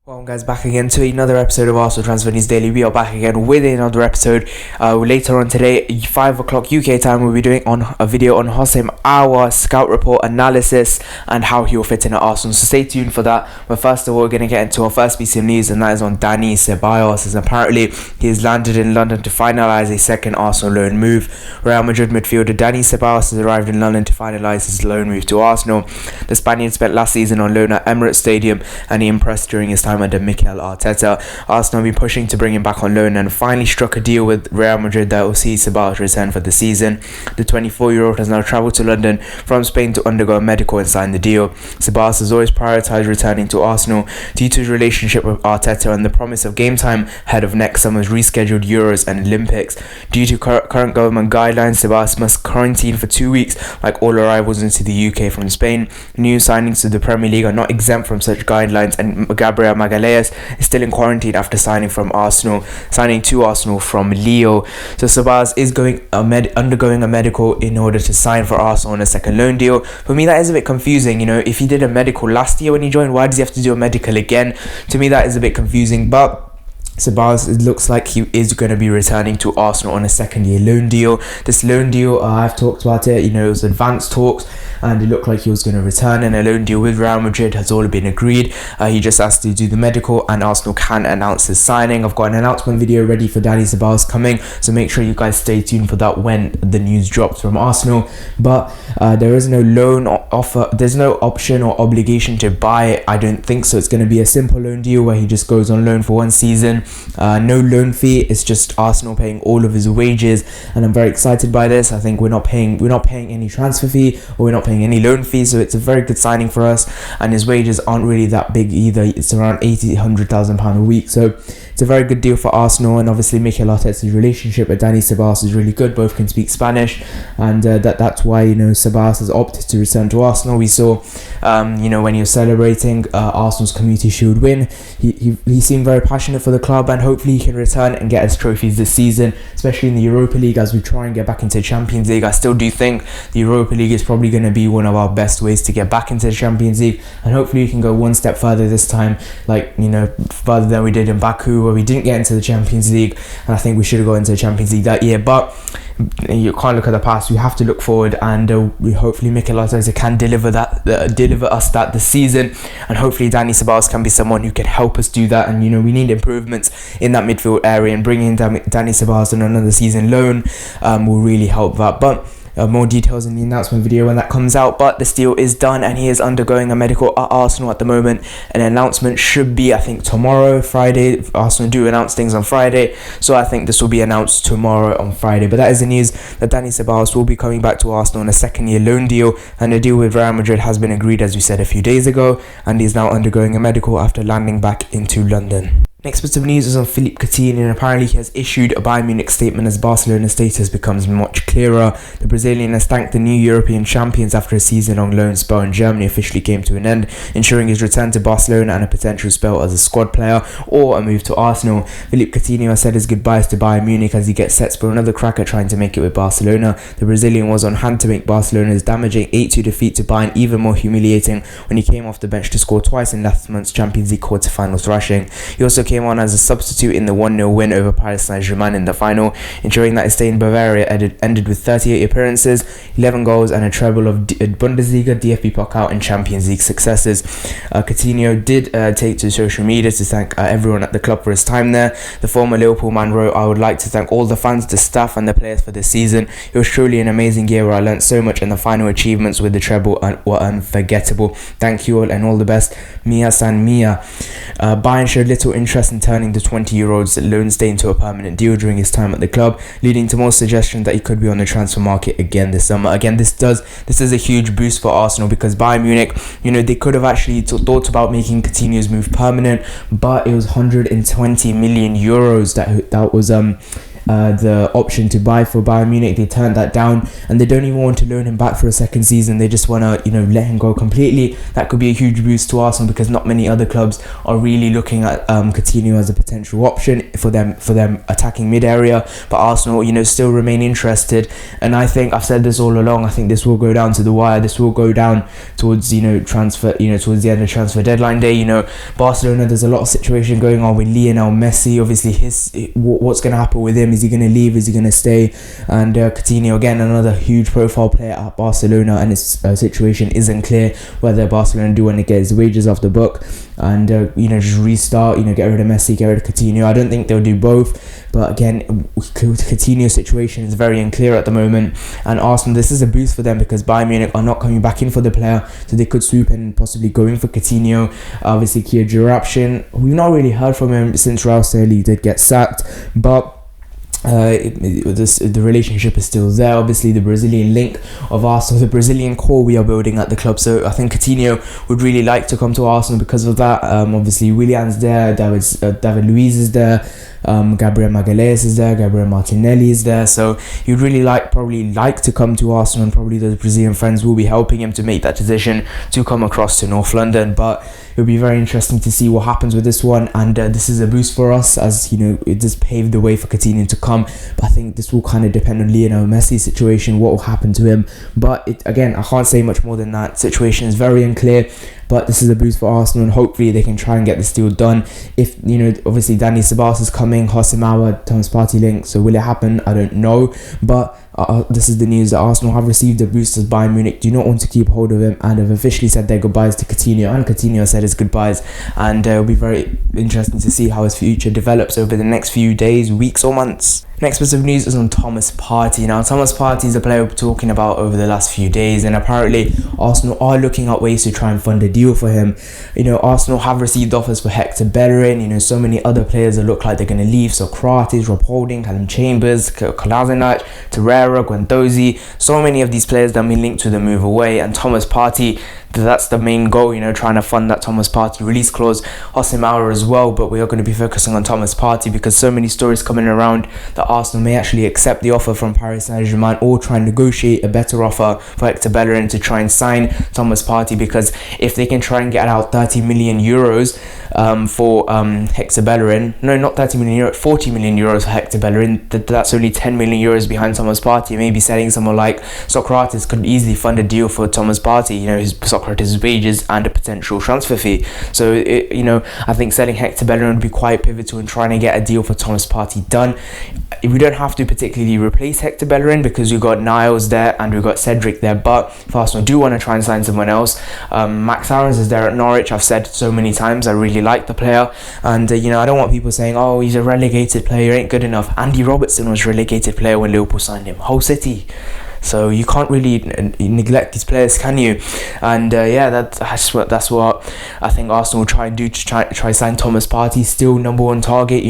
Welcome guys, back again to another episode of Arsenal Transfer News Daily. We are back again with another episode. Later on today, 5 o'clock UK time, we'll be doing a video on Hossein Aouar scout report analysis and how he will fit in at Arsenal. So stay tuned for that. But first of all, we're going to get into our first piece of news, and that is on Dani Ceballos, as apparently he has landed in London to finalise a second Arsenal loan move. Real Madrid midfielder Dani Ceballos has arrived in London to finalise his loan move to Arsenal. The Spaniard spent last season on loan at Emirates Stadium, and he impressed during his time under Mikel Arteta. Arsenal have been pushing to bring him back on loan and finally struck a deal with Real Madrid that will see Ceballos return for the season. The 24-year-old has now travelled to London from Spain to undergo a medical and sign the deal. Ceballos has always prioritised returning to Arsenal due to his relationship with Arteta and the promise of game time ahead of next summer's rescheduled Euros and Olympics. Due to current government guidelines, Ceballos must quarantine for 2 weeks like all arrivals into the UK from Spain. New signings to the Premier League are not exempt from such guidelines, and Gabriel Magalhaes is still in quarantine after signing to Arsenal from Lille. So Ceballos is undergoing a medical in order to sign for Arsenal on a second loan deal. For me, that is a bit confusing. You know, if he did a medical last year when he joined, why does he have to do a medical again? To me, that is a bit confusing. But Ceballos, it looks like he is going to be returning to Arsenal on a second-year loan deal. This loan deal, I've talked about it, it was advanced talks, and it looked like he was going to return, and a loan deal with Real Madrid has all been agreed. He just has to do the medical, and Arsenal can announce his signing. I've got an announcement video ready for Dani Ceballos coming, so make sure you guys stay tuned for that when the news drops from Arsenal. But there is no loan offer, there's no option or obligation to buy it, I don't think so. It's going to be a simple loan deal where he just goes on loan for one season. No loan fee. It's just Arsenal paying all of his wages, and I'm very excited by this. I think we're not paying any transfer fee, or we're not paying any loan fee, so it's a very good signing for us. And his wages aren't really that big either. It's around £100,000 a week, so it's a very good deal for Arsenal. And obviously Mikel Arteta's relationship with Dani Ceballos is really good. Both can speak Spanish, and that's why Ceballos has opted to return to Arsenal. We saw when he was celebrating Arsenal's Community Shield win, he seemed very passionate for the club, and hopefully he can return and get us trophies this season, especially in the Europa League, as we try and get back into the Champions League. I still do think the Europa League is probably going to be one of our best ways to get back into the Champions League, and hopefully we can go one step further this time, further than we did in Baku, where we didn't get into the Champions League, and I think we should have gone into the Champions League that year. But you can't look at the past, we have to look forward, and we hopefully Mikel Arteta can deliver us that this season, and hopefully Dani Ceballos can be someone who can help us do that. And we need improvements in that midfield area, and bringing Dani Ceballos on another season loan will really help that. But more details in the announcement video when that comes out. But this deal is done, and he is undergoing a medical at Arsenal at the moment. An announcement should be, I think, tomorrow, Friday. Arsenal do announce things on Friday, so I think this will be announced tomorrow on Friday. But that is the news that Dani Ceballos will be coming back to Arsenal on a second-year loan deal, and a deal with Real Madrid has been agreed, as we said a few days ago, and he's now undergoing a medical after landing back into London. Next bit of news is on Philippe Coutinho, and apparently he has issued a Bayern Munich statement as Barcelona's status becomes much clearer. The Brazilian has thanked the new European champions after a season-long loan spell in Germany officially came to an end, ensuring his return to Barcelona and a potential spell as a squad player or a move to Arsenal. Philippe Coutinho has said his goodbyes to Bayern Munich as he gets set for another crack at trying to make it with Barcelona. The Brazilian was on hand to make Barcelona's damaging 8-2 defeat to Bayern even more humiliating when he came off the bench to score twice in last month's Champions League quarter-final thrashing. He also came on as a substitute in the 1-0 win over Paris Saint-Germain in the final, ensuring that his stay in Bavaria ended with 38 appearances, 11 goals, and a treble of Bundesliga, DFB Pokal, and Champions League successes. Coutinho did take to social media to thank everyone at the club for his time there. The former Liverpool man wrote, "I would like to thank all the fans, the staff, and the players for this season. It was truly an amazing year where I learnt so much, and the final achievements with the treble were unforgettable. Thank you all, and all the best. Mia San Mia." Bayern showed little interest in turning the 20-year-old's loan stay into a permanent deal during his time at the club, leading to more suggestions that he could be on the transfer market again this summer. Again, this is a huge boost for Arsenal, because Bayern Munich, they could have actually thought about making Coutinho's move permanent, but it was 120 million euros that was the option to buy for Bayern Munich. They turned that down, and they don't even want to loan him back for a second season. They just want to, let him go completely. That could be a huge boost to Arsenal, because not many other clubs are really looking at Coutinho as a potential option for them attacking mid area. But Arsenal, still remain interested, and I think I've said this all along. I think this will go down to the wire. This will go down towards transfer, towards the end of transfer deadline day. Barcelona, there's a lot of situation going on with Lionel Messi. Obviously, what's going to happen with him? Is he going to leave? Is he going to stay? And Coutinho, again, another huge profile player at Barcelona, and his situation isn't clear whether Barcelona do want to get his wages off the book and just restart, get rid of Messi, get rid of Coutinho. I don't think they'll do both, but again, Coutinho's situation is very unclear at the moment, and Arsenal, this is a boost for them because Bayern Munich are not coming back in for the player, so they could swoop in and possibly go in for Coutinho. Obviously, Kia Jirapshin, we've not really heard from him since Raul Sterling did get sacked, but the relationship is still there. Obviously, the Brazilian link of Arsenal, the Brazilian core we are building at the club, so I think Coutinho would really like to come to Arsenal because of that. Obviously, Willian's there, David Luiz is there, Gabriel Magalhaes is there, Gabriel Martinelli is there, so he'd really probably like to come to Arsenal, and probably those Brazilian friends will be helping him to make that decision to come across to North London. But it'll be very interesting to see what happens with this one, and this is a boost for us, as it just paved the way for Coutinho to come. But I think this will kind of depend on Lionel Messi's situation, what will happen to him. But again, I can't say much more than that. Situation is very unclear, but this is a boost for Arsenal, and hopefully they can try and get this deal done. If obviously Dani Ceballos is coming, Thomas Partey link, so will it happen? I don't know, but this is the news that Arsenal have received a boost as Bayern Munich do not want to keep hold of him, and have officially said their goodbyes to Coutinho, and Coutinho said his goodbyes, and it'll be very interesting to see how his future develops over the next few days, weeks or months. Next bit of news is on Thomas Partey. Now, Thomas Partey is a player we're talking about over the last few days, and apparently Arsenal are looking at ways to try and fund a deal for him. Arsenal have received offers for Hector Bellerin, so many other players that look like they're going to leave, Socrates, Rob Holding, Callum Chambers, Kolasinac, Torreira, Guendouzi, so many of these players that have been linked to the move away, and Thomas Partey, that's the main goal, trying to fund that Thomas Partey release clause. Hosseimauer as well, but we are going to be focusing on Thomas Partey because so many stories coming around that Arsenal may actually accept the offer from Paris Saint-Germain, or try and negotiate a better offer for Hector Bellerin to try and sign Thomas Partey, because if they can try and get out 30 million euros for Hector Bellerin, no, not 30 million euros, 40 million euros for Hector Bellerin, that's only 10 million euros behind Thomas Partey. Maybe selling someone like Socrates could easily fund a deal for Thomas Partey, his Socrates' wages and a potential transfer fee. So I think selling Hector Bellerin would be quite pivotal in trying to get a deal for Thomas Partey done. We don't have to particularly replace Hector Bellerin because we've got Niles there and we've got Cedric there, but if Arsenal do want to try and sign someone else, Max Aarons is there at Norwich. I've said so many times I really like the player, and I don't want people saying, oh, he's a relegated player, ain't good enough. Andy Robertson was a relegated player when Liverpool signed him, Hull City. So you can't really neglect these players, can you? And that's what I think Arsenal will try and do to try sign Thomas Partey. Still number one target.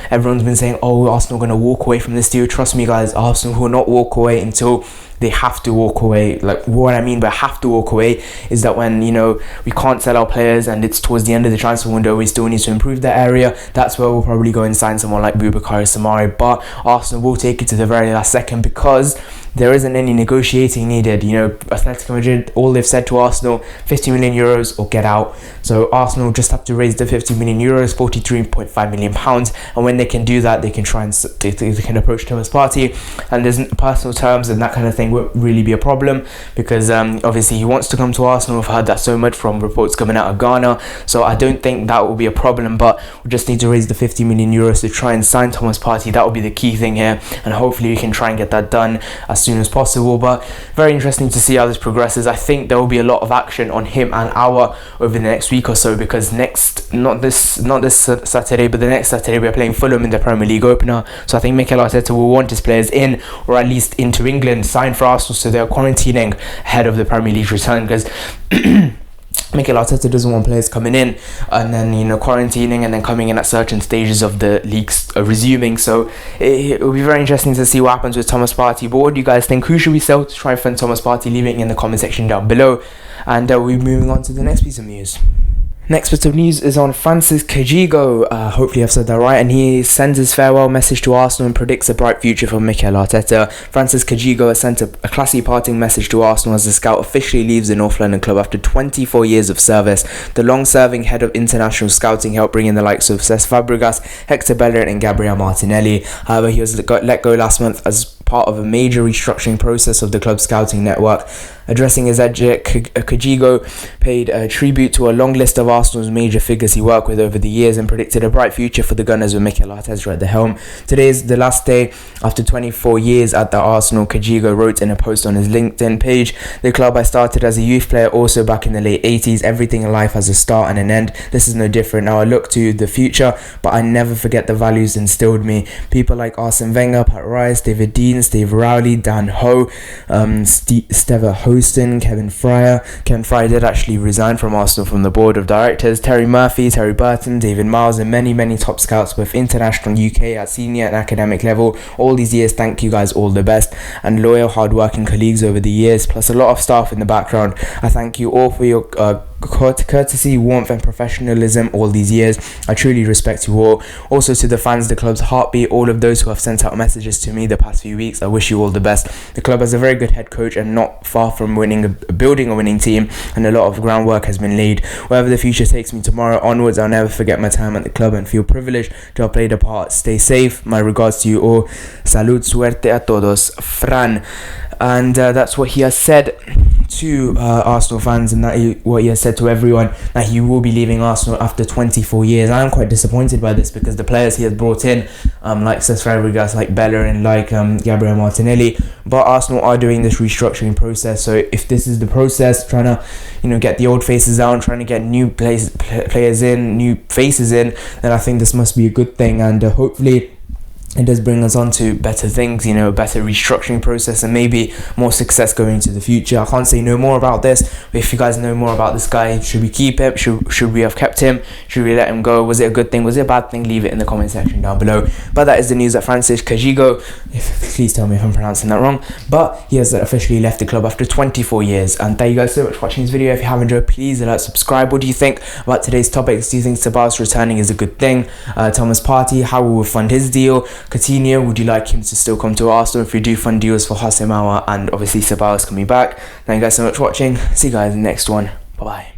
Everyone's been saying, oh, Arsenal going to walk away from this deal. Trust me, guys, Arsenal will not walk away until they have to walk away. Like, what I mean by have to walk away is that when we can't sell our players and it's towards the end of the transfer window, we still need to improve that area. That's where we'll probably go and sign someone like Boubakary Samari, but Arsenal will take it to the very last second because there isn't any negotiating needed. Atletico Madrid, all they've said to Arsenal, 50 million euros or get out. So Arsenal just have to raise the 50 million euros, 43.5 million pounds, and when they can do that, they can try and they can approach Thomas Partey, and there's personal terms and that kind of thing won't really be a problem, because obviously he wants to come to Arsenal. I've heard that so much from reports coming out of Ghana, so I don't think that will be a problem, but we just need to raise the 50 million euros to try and sign Thomas Partey. That will be the key thing here, and hopefully we can try and get that done as soon as possible. But very interesting to see how this progresses. I think there will be a lot of action on him and our over the next week or so, because not this Saturday, but the next Saturday we're playing Fulham in the Premier League opener. So I think Mikel Arteta will want his players in, or at least into England, signed for Arsenal, so they're quarantining ahead of the Premier League return, because Mikel Arteta doesn't want players coming in and then quarantining and then coming in at certain stages of the leagues resuming. So it will be very interesting to see what happens with Thomas Partey. But what do you guys think? Who should we sell to try and fund Thomas Partey? Leaving in the comment section down below, and we'll be moving on to the next piece of news. Next bit of news is on Francis Cagigao. Hopefully I've said that right. And he sends his farewell message to Arsenal and predicts a bright future for Mikel Arteta. Francis Cagigao has sent a classy parting message to Arsenal as the scout officially leaves the North London club after 24 years of service. The long-serving head of international scouting helped bring in the likes of Cesc Fabregas, Hector Bellerin and Gabriel Martinelli. However, he was let go last month as part of a major restructuring process of the club's scouting network. Addressing his exit, Cagigao paid a tribute to a long list of Arsenal's major figures he worked with over the years and predicted a bright future for the Gunners with Mikel Arteta at the helm. Today is the last day after 24 years at the Arsenal, Cagigao wrote in a post on his LinkedIn page. The club I started as a youth player also back in the late 80s. Everything in life has a start and an end. This is no different. Now I look to the future, but I never forget the values instilled me. People like Arsene Wenger, Pat Rice, David Dean, Steve Rowley, Dan Ho, Steve Hostin, Kevin Fryer. Kevin Fryer did actually resign from Arsenal from the board of directors. Terry Murphy, Terry Burton, David Miles and many top scouts both international UK at senior and academic level. All these years, thank you guys, all the best, and loyal hard-working colleagues over the years, plus a lot of staff in the background. I thank you all for your courtesy, warmth and professionalism all these years. I truly respect you all. Also to the fans, the club's heartbeat, all of those who have sent out messages to me the past few weeks, I wish you all the best. The club has a very good head coach and not far from building a winning team, and a lot of groundwork has been laid. Wherever the future takes me tomorrow onwards, I'll never forget my time at the club and feel privileged to have played a part. Stay safe. My regards to you all. Salud, suerte a todos, Fran. And that's what he has said to Arsenal fans, and what he has said to everyone, that he will be leaving Arsenal after 24 years. I am quite disappointed by this because the players he has brought in, like Cesc Fabregas, like Bellerin, like Gabriel Martinelli, but Arsenal are doing this restructuring process. So if this is the process, trying to get the old faces out and trying to get new players in, new faces in, then I think this must be a good thing, and hopefully it does bring us on to better things, a better restructuring process and maybe more success going into the future. I can't say no more about this, but if you guys know more about this guy, should we keep him? Should we have kept him? Should we let him go? Was it a good thing? Was it a bad thing? Leave it in the comment section down below. But that is the news that Francis Cagigao, please tell me if I'm pronouncing that wrong, but he has officially left the club after 24 years. And thank you guys so much for watching this video. If you have enjoyed, please like, subscribe. What do you think about today's topics? Do you think Ceballos returning is a good thing? Thomas Partey, how will we fund his deal? Coutinho, would you like him to still come to Arsenal if we do fund deals for HJ90 and obviously Ceballos coming back? Thank you guys so much for watching. See you guys in the next one. Bye bye.